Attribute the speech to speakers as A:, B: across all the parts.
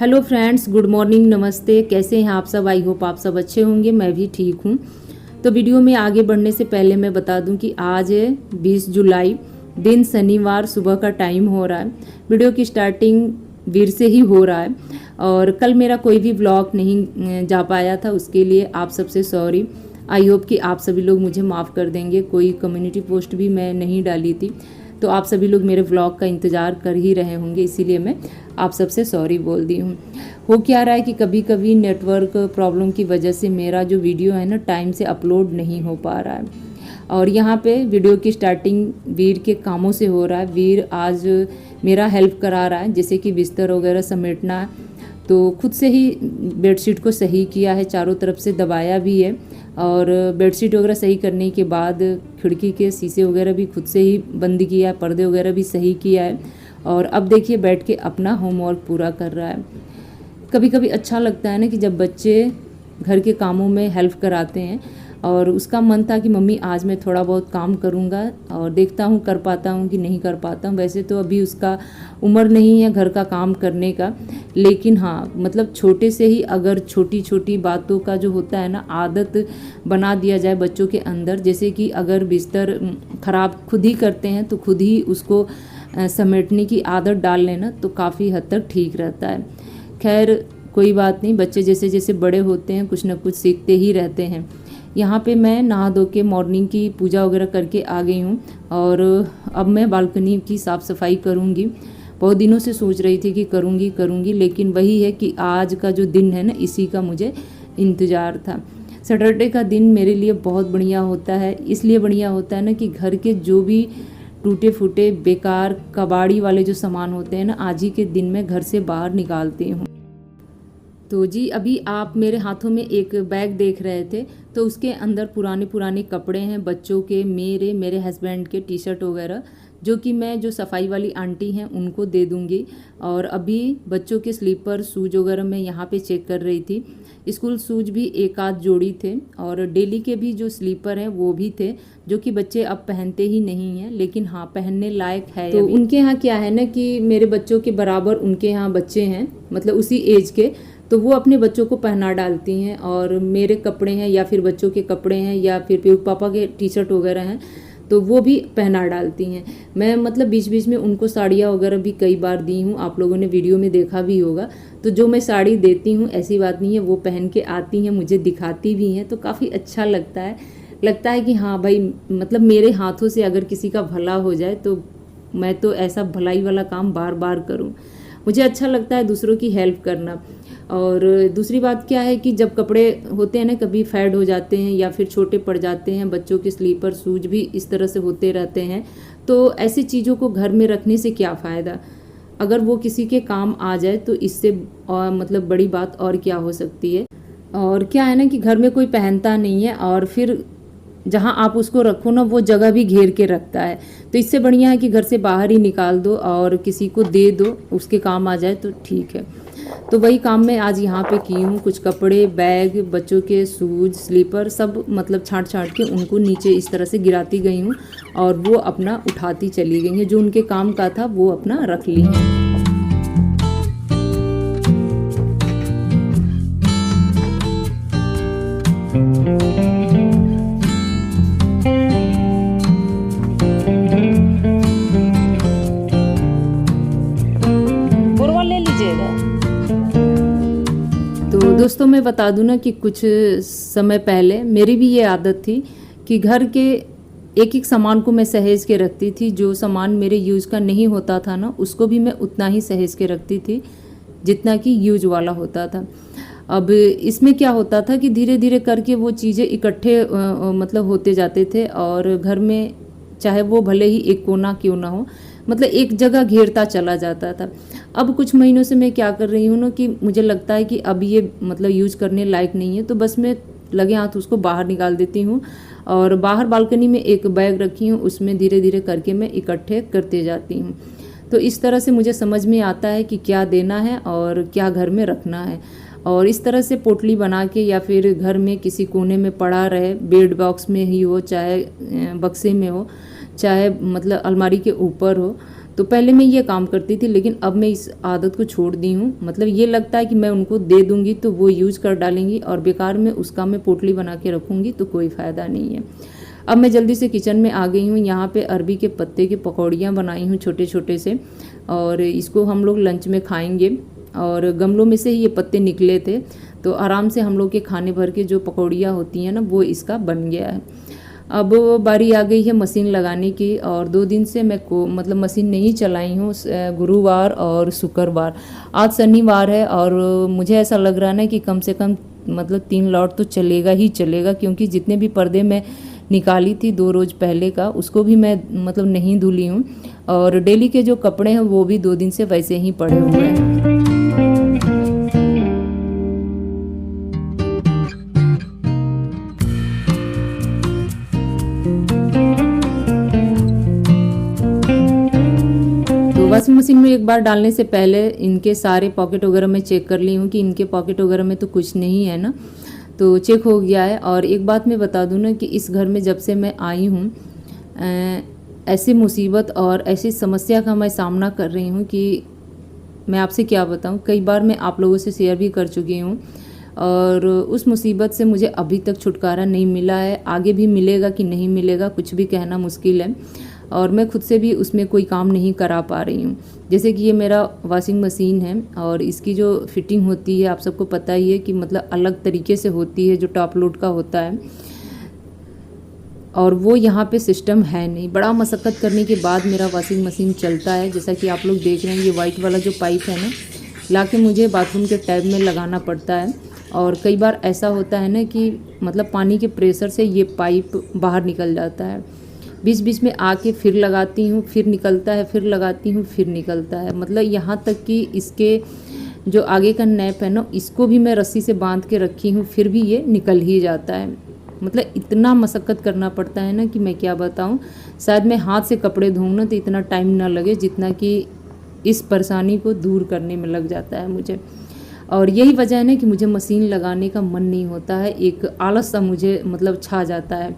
A: Hello friends, good morning, नमस्ते। कैसे हैं आप सब? आई होप आप सब अच्छे होंगे। मैं भी ठीक हूँ। तो वीडियो में आगे बढ़ने से पहले मैं बता दूं कि आज है 20 जुलाई, दिन शनिवार, सुबह का टाइम हो रहा है। वीडियो की स्टार्टिंग वीर से ही हो रहा है और कल मेरा कोई भी व्लॉग नहीं जा पाया था, उसके लिए आप सबसे सॉरी। आई होप कि आप सभी लोग मुझे माफ़ कर देंगे। कोई कम्युनिटी पोस्ट भी मैं नहीं डाली थी, तो आप सभी लोग मेरे व्लॉग का इंतज़ार कर ही रहे होंगे, इसीलिए मैं आप सबसे सॉरी बोल दी हूँ। हो क्या रहा है कि कभी कभी नेटवर्क प्रॉब्लम की वजह से मेरा जो वीडियो है ना टाइम से अपलोड नहीं हो पा रहा है। और यहाँ पे वीडियो की स्टार्टिंग वीर के कामों से हो रहा है। वीर आज मेरा हेल्प करा रहा है, जैसे कि बिस्तर वगैरह समेटना, तो खुद से ही बेडशीट को सही किया है, चारों तरफ से दबाया भी है। और बेडशीट वगैरह सही करने के बाद खिड़की के शीशे वगैरह भी खुद से ही बंद किया है, पर्दे वगैरह भी सही किया है। और अब देखिए बैठ के अपना होमवर्क पूरा कर रहा है। कभी कभी अच्छा लगता है ना कि जब बच्चे घर के कामों में हेल्प कराते हैं। और उसका मन था कि मम्मी आज मैं थोड़ा बहुत काम करूँगा और देखता हूँ कर पाता हूँ कि नहीं कर पाता हूँ। वैसे तो अभी उसका उम्र नहीं है घर का काम करने का, लेकिन हाँ मतलब छोटे से ही अगर छोटी छोटी बातों का जो होता है ना आदत बना दिया जाए बच्चों के अंदर, जैसे कि अगर बिस्तर ख़राब खुद ही करते हैं तो खुद ही उसको समेटने की आदत डाल लेना तो काफ़ी हद तक ठीक रहता है। खैर कोई बात नहीं, बच्चे जैसे जैसे बड़े होते हैं कुछ ना कुछ सीखते ही रहते हैं। यहाँ पे मैं नहा धो के मॉर्निंग की पूजा वगैरह करके आ गई हूँ और अब मैं बालकनी की साफ़ सफाई करूँगी। बहुत दिनों से सोच रही थी कि करूँगी, लेकिन वही है कि आज का जो दिन है ना इसी का मुझे इंतज़ार था। सैटरडे का दिन मेरे लिए बहुत बढ़िया होता है, इसलिए बढ़िया होता है ना कि घर के जो भी टूटे फूटे बेकार कबाड़ी वाले जो सामान होते हैं ना आज ही के दिन में घर से बाहर निकालती हूँ। तो जी अभी आप मेरे हाथों में एक बैग देख रहे थे, तो उसके अंदर पुराने पुराने कपड़े हैं बच्चों के, मेरे हस्बैंड के टी शर्ट वगैरह, जो कि मैं जो सफाई वाली आंटी हैं उनको दे दूंगी। और अभी बच्चों के स्लीपर शूज वगैरह मैं यहाँ पे चेक कर रही थी। स्कूल शूज भी एक आध जोड़ी थे और डेली के भी जो स्लीपर हैं वो भी थे, जो कि बच्चे अब पहनते ही नहीं हैं, लेकिन हाँ पहनने लायक है। तो उनके यहाँ क्या है ना कि मेरे बच्चों के बराबर उनके यहाँ बच्चे हैं, मतलब उसी एज के, तो वो अपने बच्चों को पहना डालती हैं। और मेरे कपड़े हैं या फिर बच्चों के कपड़े हैं या फिर पापा के टी शर्ट वगैरह हैं तो वो भी पहना डालती हैं। मैं मतलब बीच बीच में उनको साड़ियाँ वगैरह भी कई बार दी हूँ, आप लोगों ने वीडियो में देखा भी होगा। तो जो मैं साड़ी देती हूँ ऐसी बात नहीं है, वो पहन के आती हैं, मुझे दिखाती भी हैं, तो काफ़ी अच्छा लगता है कि हाँ भाई मतलब मेरे हाथों से अगर किसी का भला हो जाए तो मैं तो ऐसा भलाई वाला काम बार बार करूँ। मुझे अच्छा लगता है दूसरों की हेल्प करना। और दूसरी बात क्या है कि जब कपड़े होते हैं ना कभी फेड हो जाते हैं या फिर छोटे पड़ जाते हैं, बच्चों के स्लीपर शूज भी इस तरह से होते रहते हैं, तो ऐसी चीज़ों को घर में रखने से क्या फ़ायदा। अगर वो किसी के काम आ जाए तो इससे मतलब बड़ी बात और क्या हो सकती है। और क्या है ना कि घर में कोई पहनता नहीं है और फिर जहाँ आप उसको रखो ना वो जगह भी घेर के रखता है, तो इससे बढ़िया है कि घर से बाहर ही निकाल दो और किसी को दे दो, उसके काम आ जाए तो ठीक है। तो वही काम मैं आज यहाँ पे की हूँ। कुछ कपड़े, बैग, बच्चों के शूज, स्लीपर सब मतलब छांट के उनको नीचे इस तरह से गिराती गई हूँ और वो अपना उठाती चली गई हैं। जो उनके काम का था वो अपना रख ली हैं। तो दोस्तों मैं बता दूं ना कि कुछ समय पहले मेरी भी ये आदत थी कि घर के एक एक सामान को मैं सहेज के रखती थी। जो सामान मेरे यूज़ का नहीं होता था ना उसको भी मैं उतना ही सहेज के रखती थी जितना कि यूज वाला होता था। अब इसमें क्या होता था कि धीरे धीरे करके वो चीज़ें इकट्ठे मतलब होते जाते थे और घर में चाहे वो भले ही एक कोना क्यों ना हो, मतलब एक जगह घेरता चला जाता था। अब कुछ महीनों से मैं क्या कर रही हूँ ना कि मुझे लगता है कि अब ये मतलब यूज करने लायक नहीं है, तो बस मैं लगे हाथ उसको बाहर निकाल देती हूँ और बाहर बालकनी में एक बैग रखी हूँ, उसमें धीरे धीरे करके मैं इकट्ठे करते जाती हूँ। तो इस तरह से मुझे समझ में आता है कि क्या देना है और क्या घर में रखना है। और इस तरह से पोटली बना के या फिर घर में किसी कोने में पड़ा रहे, बेड बॉक्स में ही हो, चाहे बक्से में हो, चाहे मतलब अलमारी के ऊपर हो, तो पहले मैं ये काम करती थी, लेकिन अब मैं इस आदत को छोड़ दी हूँ। मतलब ये लगता है कि मैं उनको दे दूँगी तो वो यूज़ कर डालेंगी और बेकार में उसका मैं पोटली बना के रखूँगी तो कोई फ़ायदा नहीं है। अब मैं जल्दी से किचन में आ गई हूँ। यहाँ पे अरबी के पत्ते की पकौड़ियाँ बनाई हूँ छोटे छोटे से, और इसको हम लोग लंच में खाएंगे। और गमलों में से ही ये पत्ते निकले थे, तो आराम से हम लोग के खाने भर के जो पकौड़ियाँ होती हैं ना, वो इसका बन गया है। अब बारी आ गई है मशीन लगाने की, और 2 दिन से मैं को मतलब मशीन नहीं चलाई हूँ, गुरुवार और शुक्रवार। आज शनिवार है और मुझे ऐसा लग रहा है ना कि कम से कम मतलब 3 लॉट तो चलेगा ही चलेगा, क्योंकि जितने भी पर्दे मैं निकाली थी 2 रोज़ पहले का, उसको भी मैं मतलब नहीं धुली हूँ। और डेली के जो कपड़े हैं वो भी 2 दिन से वैसे ही पड़े हुए हैं। वॉशिंग मशीन में एक बार डालने से पहले इनके सारे पॉकेट वगैरह मैं चेक कर ली हूँ कि इनके पॉकेट वगैरह में तो कुछ नहीं है ना, तो चेक हो गया है। और एक बात मैं बता दूँ ना कि इस घर में जब से मैं आई हूँ, ऐसी मुसीबत और ऐसी समस्या का मैं सामना कर रही हूँ कि मैं आपसे क्या बताऊँ। कई बार मैं आप लोगों से शेयर भी कर चुकी हूँ, और उस मुसीबत से मुझे अभी तक छुटकारा नहीं मिला है। आगे भी मिलेगा कि नहीं मिलेगा कुछ भी कहना मुश्किल है, और मैं खुद से भी उसमें कोई काम नहीं करा पा रही हूँ। जैसे कि ये मेरा वॉशिंग मशीन है, और इसकी जो फिटिंग होती है आप सबको पता ही है कि मतलब अलग तरीके से होती है, जो टॉप लोड का होता है, और वो यहाँ पे सिस्टम है नहीं। बड़ा मशक्क़त करने के बाद मेरा वॉशिंग मशीन चलता है। जैसा कि आप लोग देख रहे हैं, ये वाइट वाला जो पाइप है ना, लाके मुझे बाथरूम के टैब में लगाना पड़ता है। और कई बार ऐसा होता है ना कि मतलब पानी के प्रेशर से ये पाइप बाहर निकल जाता है। बीच बीच में आके फिर लगाती हूँ, फिर निकलता है, फिर लगाती हूँ, फिर निकलता है। मतलब यहाँ तक कि इसके जो आगे का नैप है ना, इसको भी मैं रस्सी से बांध के रखी हूँ, फिर भी ये निकल ही जाता है। मतलब इतना मशक्क़त करना पड़ता है ना कि मैं क्या बताऊँ। शायद मैं हाथ से कपड़े धोऊँ ना तो इतना टाइम ना लगे जितना कि इस परेशानी को दूर करने में लग जाता है मुझे। और यही वजह है ना कि मुझे मशीन लगाने का मन नहीं होता है, एक आलस सा मुझे मतलब छा जाता है।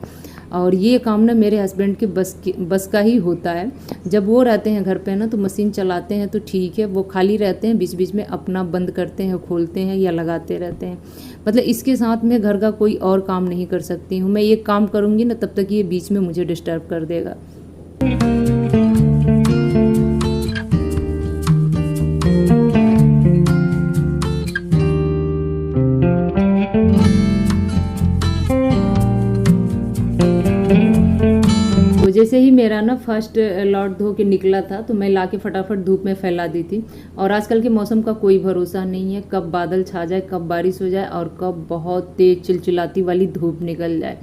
A: और ये काम ना मेरे हस्बैंड के बस का ही होता है। जब वो रहते हैं घर पे ना तो मशीन चलाते हैं तो ठीक है, वो खाली रहते हैं, बीच बीच में अपना बंद करते हैं, खोलते हैं या लगाते रहते हैं। मतलब इसके साथ में घर का कोई और काम नहीं कर सकती हूँ। मैं ये काम करूँगी ना तब तक ये बीच में मुझे डिस्टर्ब कर देगा। जैसे ही मेरा ना फर्स्ट लॉट धो के निकला था तो मैं लाके फटाफट धूप में फैला दी थी। और आजकल के मौसम का कोई भरोसा नहीं है, कब बादल छा जाए, कब बारिश हो जाए और कब बहुत तेज चिलचिलाती वाली धूप निकल जाए।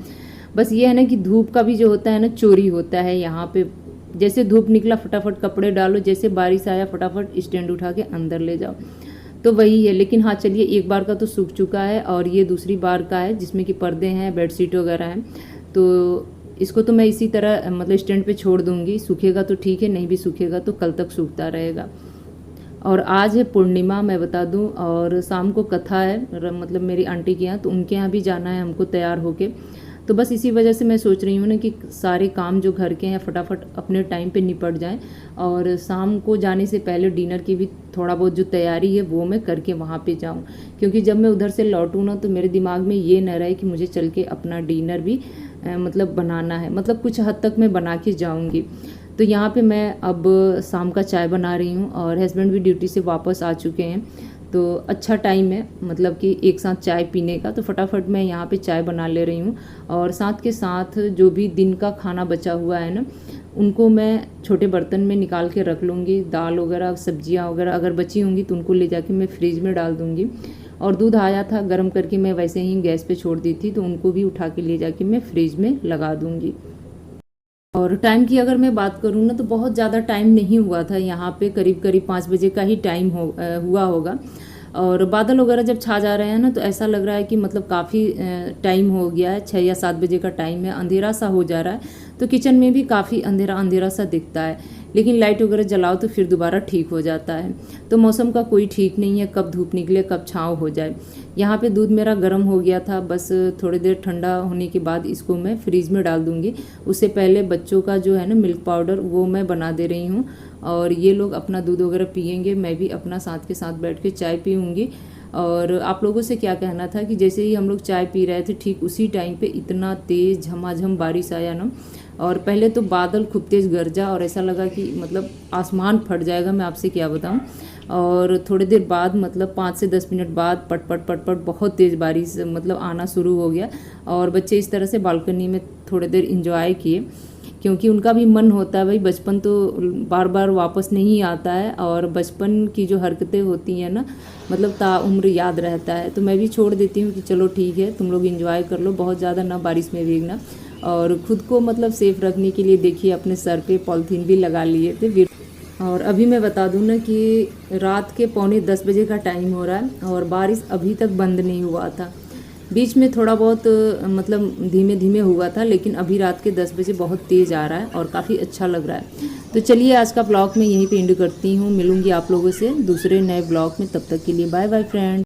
A: बस ये है ना कि धूप का भी जो होता है ना चोरी होता है यहाँ पे। जैसे धूप निकला फटाफट कपड़े डालो, जैसे बारिश आया फटाफट स्टैंड उठा के अंदर ले जाओ, तो वही है। लेकिन हाँ चलिए, एक बार का तो सूख चुका है और ये दूसरी बार का है जिसमें कि पर्दे हैं, बेडशीट वगैरह हैं। तो इसको तो मैं इसी तरह मतलब स्टैंड पे छोड़ दूंगी, सूखेगा तो ठीक है, नहीं भी सूखेगा तो कल तक सूखता रहेगा। और आज है पूर्णिमा, मैं बता दूं, और शाम को कथा है मतलब मेरी आंटी के यहाँ, तो उनके यहाँ भी जाना है हमको तैयार होके। तो बस इसी वजह से मैं सोच रही हूँ ना कि सारे काम जो घर के हैं फटाफट अपने टाइम पे निपट जाएं, और शाम को जाने से पहले डिनर की भी थोड़ा बहुत जो तैयारी है वो मैं करके वहाँ पे जाऊँ। क्योंकि जब मैं उधर से लौटूँ ना तो मेरे दिमाग में ये न रहे कि मुझे चल के अपना डिनर भी मतलब बनाना है। मतलब कुछ हद तक मैं बना के जाऊँगी। तो यहाँ पे मैं अब शाम का चाय बना रही हूँ, और हस्बैंड भी ड्यूटी से वापस आ चुके हैं, तो अच्छा टाइम है मतलब कि एक साथ चाय पीने का। तो फटाफट मैं यहाँ पे चाय बना ले रही हूँ, और साथ के साथ जो भी दिन का खाना बचा हुआ है ना, उनको मैं छोटे बर्तन में निकाल के रख लूँगी। दाल वगैरह, सब्जियाँ वगैरह अगर बची होंगी तो उनको ले जाके मैं फ्रिज में डाल दूँगी। और दूध आया था गर्म करके मैं वैसे ही गैस पे छोड़ दी थी, तो उनको भी उठा के ले जाके मैं फ्रिज में लगा दूँगी। और टाइम की अगर मैं बात करूँ ना तो बहुत ज़्यादा टाइम नहीं हुआ था, यहाँ पे करीब करीब 5 बजे का ही टाइम हुआ होगा। और बादल वगैरह जब छा जा रहे हैं ना तो ऐसा लग रहा है कि मतलब काफ़ी टाइम हो गया है, 6 या 7 बजे का टाइम है, अंधेरा सा हो जा रहा है। तो किचन में भी काफ़ी अंधेरा अंधेरा सा दिखता है। लेकिन लाइट वगैरह जलाओ तो फिर दोबारा ठीक हो जाता है। तो मौसम का कोई ठीक नहीं है, कब धूप निकले कब छाँव हो जाए। यहाँ पे दूध मेरा गर्म हो गया था, बस थोड़ी देर ठंडा होने के बाद इसको मैं फ्रीज में डाल दूँगी। उससे पहले बच्चों का जो है ना मिल्क पाउडर वो मैं बना दे रही हूँ, और ये लोग अपना दूध वगैरह पियेंगे, मैं भी अपना साथ के साथ बैठ के चाय पीऊँगी। और आप लोगों से क्या कहना था कि जैसे ही हम लोग चाय पी रहे थे ठीक उसी टाइम पे इतना तेज़ झमाझम बारिश आया ना, और पहले तो बादल खूब तेज़ गरजा और ऐसा लगा कि मतलब आसमान फट जाएगा, मैं आपसे क्या बताऊं। और थोड़ी देर बाद मतलब 5 से 10 मिनट बाद पट पट पट पट बहुत तेज़ बारिश मतलब आना शुरू हो गया, और बच्चे इस तरह से बालकनी में थोड़ी देर इंजॉय किए, क्योंकि उनका भी मन होता है भाई, बचपन तो बार बार वापस नहीं आता है, और बचपन की जो हरकतें होती हैं ना मतलब ताउम्र याद रहता है। तो मैं भी छोड़ देती हूँ कि चलो ठीक है तुम लोग एंजॉय कर लो, बहुत ज़्यादा ना बारिश में भीगना। और ख़ुद को मतलब सेफ़ रखने के लिए देखिए अपने सर पे पॉलीथीन भी लगा लिए थे। और अभी मैं बता दूं ना कि रात के 9:45 बजे का टाइम हो रहा है, और बारिश अभी तक बंद नहीं हुआ था। बीच में थोड़ा बहुत मतलब धीमे धीमे हुआ था, लेकिन अभी रात के 10 बजे बहुत तेज़ आ रहा है और काफ़ी अच्छा लग रहा है। तो चलिए आज का ब्लॉग मैं यहीं पे एंड करती हूँ, मिलूँगी आप लोगों से दूसरे नए ब्लॉग में, तब तक के लिए बाय बाय फ्रेंड।